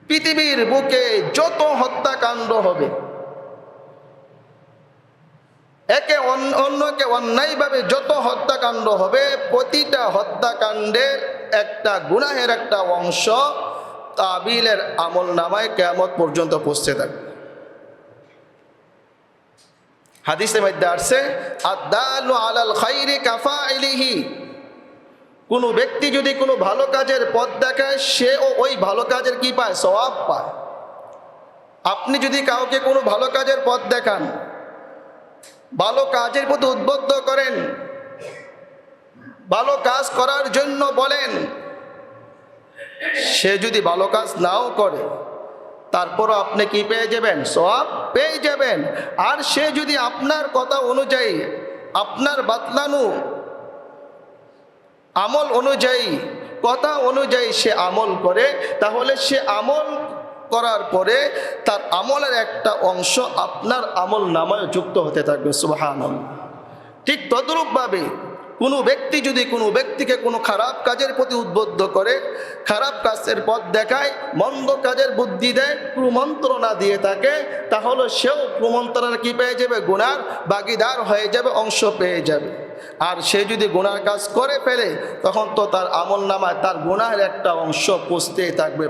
পৃথিবীর বুকে যত হত্যাকাণ্ড হবে, একে অন্যকে অন্যায়ভাবে যত হত্যাকাণ্ড হবে, প্রতিটা হত্যাকাণ্ডের একটা গুনাহের একটা অংশ কাবিলের আমল নামায় কিয়ামত পর্যন্ত পৌঁছতে থাকবে। হাদিসের মধ্যে আসছে, আদ-দালু আলাল খাইরি কাফাইলিহি, কোনো ব্যক্তি যদি কোনো ভালো কাজের পথ দেখায়, সেও ওই ভালো কাজের কি পায়? সওয়াব পায়। আপনি যদি কাউকে কোনো ভালো কাজের পথ দেখান, ভালো কাজের প্রতি উদ্বুদ্ধ করেন, ভালো কাজ করার জন্য বলেন, সে যদি ভালো কাজ নাও করে, তারপরও আপনি কি পেয়ে যাবেন? সওয়াব পেয়ে যাবেন। আর সে যদি আপনার কথা অনুযায়ী, আপনার বাতলানো আমল অনুযায়ী, কথা অনুযায়ী সে আমল করে, তাহলে সে আমল করার পরে তার আমলের একটা অংশ আপনার আমল নামায় যুক্ত হতে থাকবে। সুবহানাল্লাহ। ঠিক তদ্রূপভাবে কোনো ব্যক্তি যদি কোনো ব্যক্তিকে কোনো খারাপ কাজের প্রতি উদ্বুদ্ধ করে, খারাপ কাজের পথ দেখায়, মন্দ কাজের বুদ্ধি দেয়, কুমন্ত্রণা দিয়ে থাকে, তাহলে সেও কুমন্ত্রণা কি পেয়ে যাবে? গুনার ভাগীদার হয়ে যাবে, অংশ পেয়ে যাবে। আর সে যদি গুনার কাজ করে ফেলে, তখন তো তার আমল নামায় তার গুনাহের একটা অংশ পৌঁছতেই থাকবে।